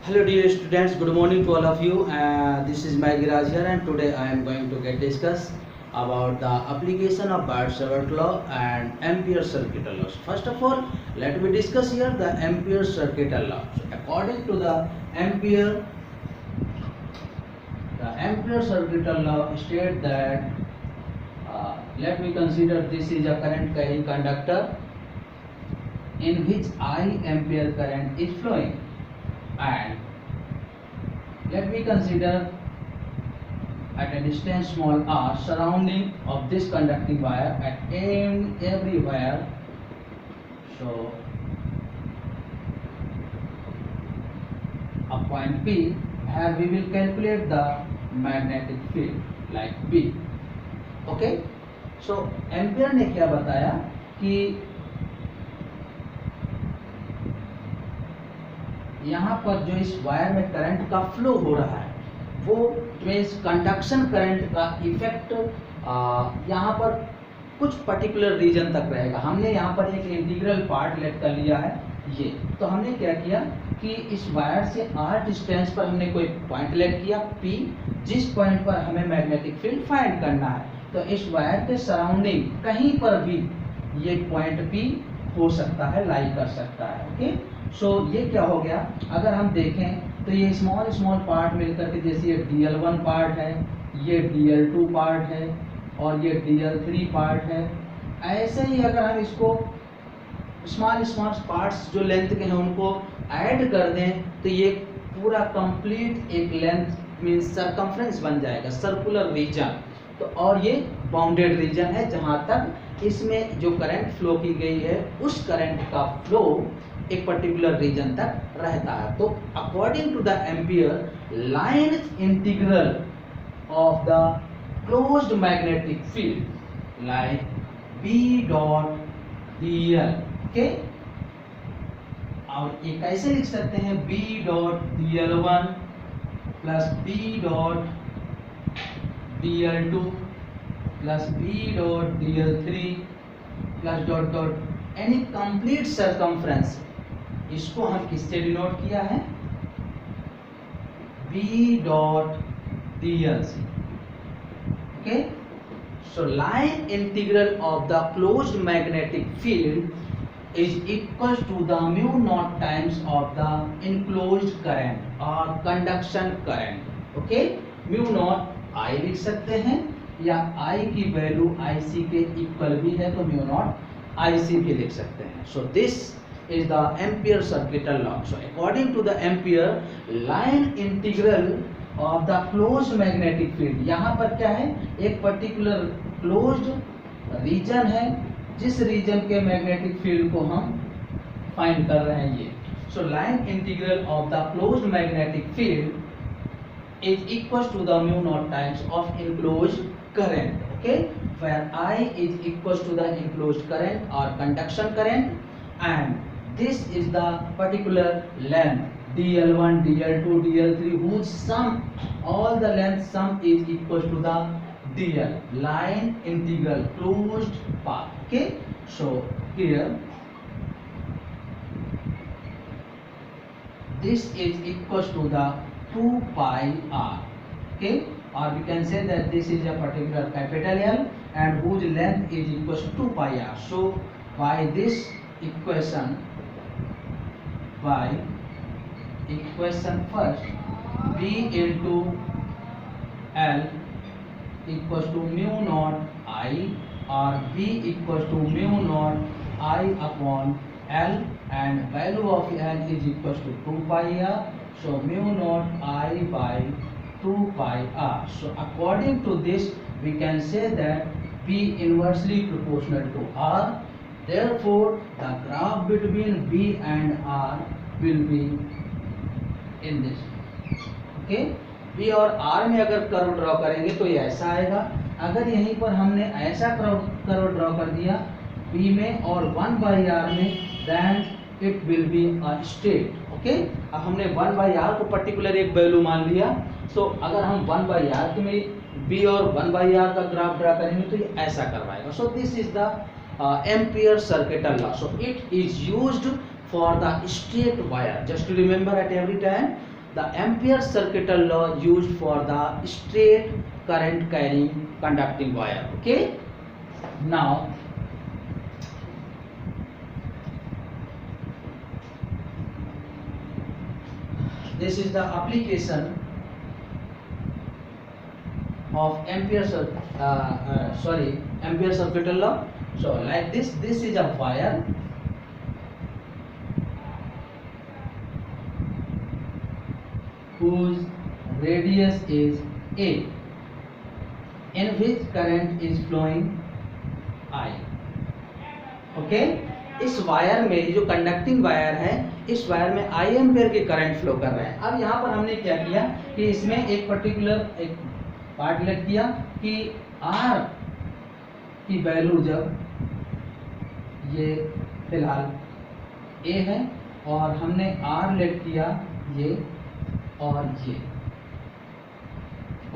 Hello dear students, good morning to all of you. This is Maggie Raj here, and today I am going to discuss about the application of Biot-Savart law and Ampere circuital law. First of all, let me discuss here the Ampere circuital law. So according to the Ampere circuital law state that let me consider this is a current carrying conductor in which I ampere current is flowing, and let me consider at a distance small r surrounding of this conducting wire at every wire. So a point P where we will calculate the magnetic field like B. Okay, so ampere ने क्या बताया कि यहाँ पर जो इस wire में current का फ्लो हो रहा है वो मीन्स कंडक्शन करंट का इफेक्ट यहाँ पर कुछ पर्टिकुलर रीजन तक रहेगा। हमने यहाँ पर एक इंटीग्रल पार्ट लेट कर लिया है ये, तो हमने क्या किया कि इस वायर से r डिस्टेंस पर हमने कोई पॉइंट लेट किया P, जिस पॉइंट पर हमें मैग्नेटिक फील्ड फाइंड करना है। तो इस वायर के सराउंडिंग कहीं पर भी ये पॉइंट P हो सकता है, लाई कर सकता है। ओके, सो ये क्या हो गया, अगर हम देखें तो ये स्मॉल स्मॉल पार्ट मिलकर के, जैसे ये DL1 पार्ट है, ये DL2 पार्ट है और ये DL3 पार्ट है। ऐसे ही अगर हम इसको स्मॉल स्मॉल पार्ट्स जो लेंथ के हैं उनको ऐड कर दें तो ये पूरा कंप्लीट एक लेंथ मीन्स सरकमफ्रेंस बन जाएगा, सर्कुलर रीजन। तो और ये बाउंडेड रीजन है जहाँ तक इसमें जो करंट फ्लो की गई है उस करंट का फ्लो एक पर्टिकुलर रीजन तक रहता है। तो according to the Ampere line integral of the closed magnetic field like B dot dl, okay, और ये कैसे लिख सकते हैं, B dot dl1 plus B dot dl2 plus B dot dl3 plus dot dot any complete circumference. इसको हम किससे denote किया है, B डॉट dl से। Okay, so line integral of the closed magnetic field is equal to the mu naught times of the enclosed current or conduction current. Okay, mu naught I लिख सकते हैं या I की value IC के equal भी है तो mu naught IC भी लिख सकते हैं। So this is the Ampere circuital law. So according to the Ampere line integral of the closed magnetic field, यहाँ पर क्या है, एक पर्टिकुलर क्लोज्ड रीजन है जिस रीजन के मैग्नेटिक फील्ड को हम फाइंड कर रहे हैं ये। So line integral of the closed magnetic field is equal to the mu naught times of enclosed current, okay, where I is equal to the enclosed current और conduction current, and this is the particular length DL1, DL2, DL3 whose sum, all the length sum is equal to the DL, line integral closed path. Okay, so here this is equal to the 2 pi r. Okay, or we can say that this is a particular capital L and whose length is equal to 2 pi r. So by this equation, by equation first, B into L equals to mu naught I, or B equals to mu naught I upon L, and value of L is equals to 2 pi r. So mu naught I by 2 pi r. So according to this we can say that B inversely proportional to R. Therefore the graph between B and R will be in this. Okay, B और R में अगर curve draw करेंगे तो ये ऐसा आएगा। अगर यहीं पर हमने ऐसा कर्व ड्रॉ कर दिया बी में और 1/r में, then it will be a straight. Okay, अब हमने 1/r को पर्टिकुलर एक वैल्यू मान लिया, सो अगर हम 1/r के में बी और 1/r का ग्राफ ड्रॉ करेंगे तो ये ऐसा करवाएगा। So this is the Ampere circuital law. So it is used for the straight wire. Just to remember at every time, the Ampere circuital law used for the straight current carrying conducting wire. Okay, now this is the application of Ampere circuital law. So like this is a wire whose radius is a, in which current is flowing I. Okay, इस wire में जो conducting wire है, इस wire में I ampere के current flow कर रहे हैं. अब यहाँ पर हमने क्या किया कि इसमें एक पर्टिकुलर एक पार्ट लेट किया कि R की वैल्यू जब ये फिलहाल A है और हमने R लेट किया ये और ये.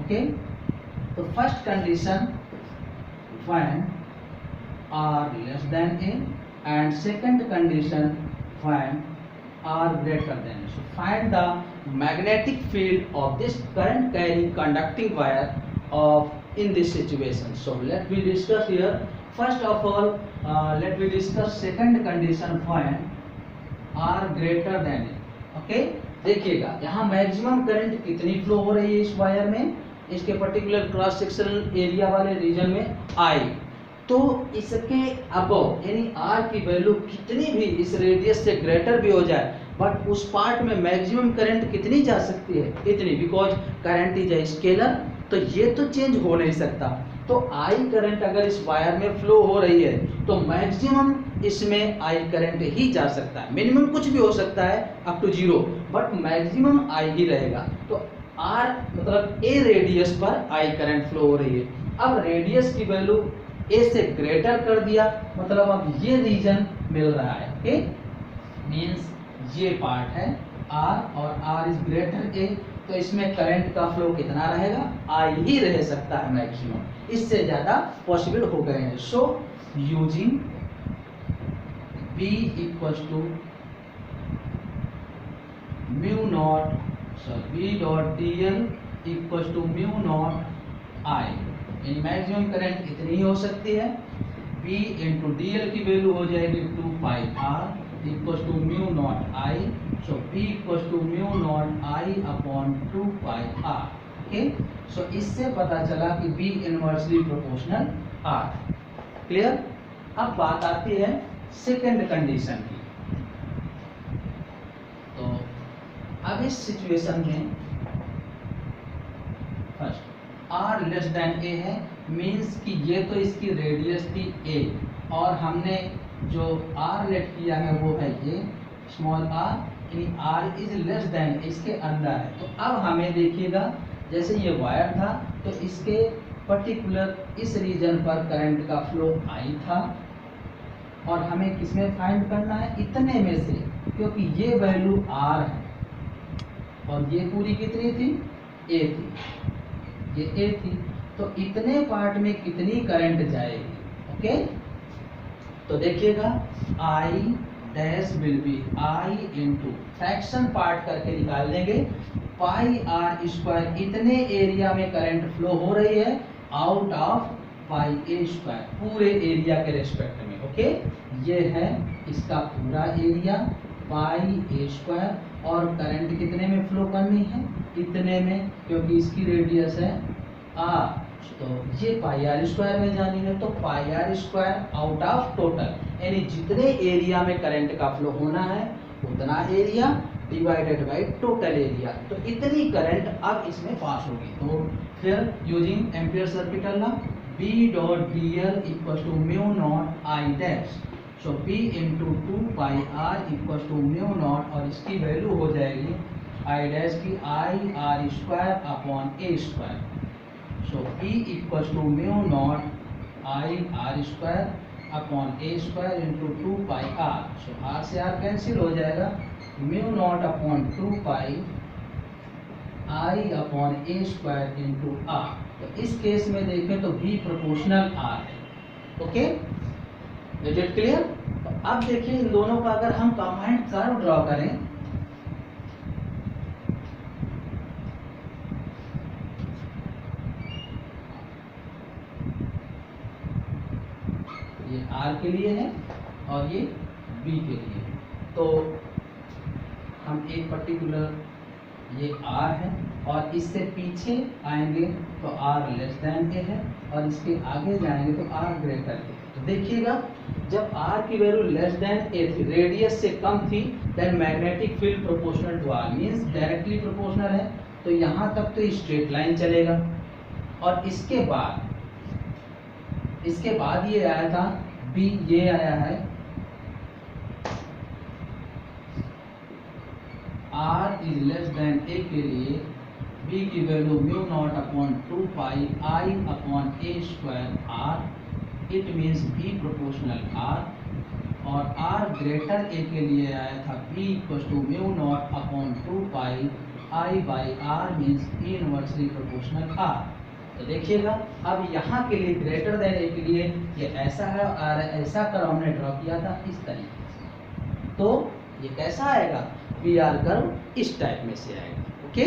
ओके, तो first condition when R less than A and second condition when R greater than A. So find the magnetic field of this current carrying conducting wire of in this situation. So let me discuss here. First of all, let me discuss second condition when R greater than A. Okay, देखिएगा यहाँ maximum current कितनी flow हो रही है इस wire में, इसके particular cross sectional area वाले रीजन में I. तो इसके अबव यानी R की वैल्यू कितनी भी इस रेडियस से ग्रेटर भी हो जाए, बट उस पार्ट में मैक्सिमम करंट कितनी जा सकती है, इतनी, because current is a scalar, तो ये तो चेंज हो नहीं सकता. तो I करंट अगर इस वायर में फ्लो हो रही है तो मैक्सिमम इसमें I करंट ही जा सकता है. मिनिमम कुछ भी हो सकता है up to 0, but maximum I ही रहेगा. तो R मतलब A रेडियस पर I करंट फ्लो हो रही है. अब रेडियस की वैल्यू A से ग्रेटर कर दिया, मतलब अब ये रीजन मिल रहा है. ओके, मींस ये पार्ट है R और R इज ग्रेटर A, तो इसमें करंट का फ्लो कितना रहेगा, I ही रह सकता है मैक्सिमम, इससे ज्यादा पॉसिबल हो गए हैं. So using B equals to mu naught B dot DL equals to mu naught I. यानी मैक्सिमम करंट इतनी हो सकती है. B इंटू DL की वैल्यू हो जाएगी 2 pi R equals to mu naught I. So B equals to mu naught I upon 2 pi R. Okay, so इससे पता चला कि B inversely proportional R. Clear. अब बात आती है सेकेंड कंडीशन की. तो अब इस सिचुएशन में first R less than A है, मीन्स कि ये तो इसकी रेडियस थी A और हमने जो R लेट किया है वो है ये स्मॉल r, यानी R इज लेस देन इसके अंदर है. तो अब हमें देखिएगा जैसे ये वायर था तो इसके पर्टिकुलर इस रीजन पर करंट का फ्लो I था और हमें किसमें फाइंड करना है, इतने में से, क्योंकि ये वैल्यू R है और ये पूरी कितनी थी, A थी, ये A थी, तो इतने पार्ट में कितनी करंट जाएगी. ओके, तो देखिएगा I dash will be I into fraction part करके निकाल देंगे पाई R स्क्वायर. इतने एरिया में करंट फ्लो हो रही है out of pi A square, पूरे एरिया के रेस्पेक्ट में. ओके, ये है इसका पूरा एरिया पाई A स्क्वायर और करंट कितने में फ्लो करनी है, इतने में, क्योंकि इसकी रेडियस है R. तो ये पाई R स्क्वायर में जानी है, तो पाई R square out of total, यानी जितने एरिया में करंट का फ्लो होना है उतना area divided by total area. तो इतनी करंट अब इसमें पास होगी. तो फिर using ampere circuital law B dot DL equals to mu naught I dash. So B into 2 pi R equals to mu naught, और इसकी वैल्यू हो जाएगी I डैश की I R square upon A square. So B equals to mu naught I R square upon A square into 2 pi R. So R से R cancel हो जाएगा, mu naught upon 2 pi I upon A square into R. तो इस case में देखें तो V proportional R है. Okay, is it clear. तो अब देखिए इन दोनों का अगर हम कंबाइंड कर्व ड्रॉ करें आर के लिए है और ये बी के लिए है। तो हम एक पर्टिकुलर ये R है और इससे पीछे आएंगे तो R लेस देन ए है और इसके आगे जाएंगे तो R ग्रेटर ए। तो देखिएगा जब R की वैल्यू लेस देन ए थी, रेडियस से कम थी, then magnetic field proportional to R means directly proportional है। तो यहाँ तक तो स्ट्रेट लाइन चलेगा और इसके बाद ये आया था B, ये आया है R is less than A के लिए B की value mu naught upon 2 pi I upon A square R, it means B proportional R। और R ग्रेटर ए के लिए आया था B equal to mu naught upon 2 pi I by R means E inversely proportional R। तो देखिएगा अब यहाँ के लिए ग्रेटर देन ए के लिए ये ऐसा है और ऐसा कर्व हमने ड्रॉ किया था इस तरीके से। तो ये कैसा आएगा, पी आर कर्व इस टाइप में से आएगा। ओके।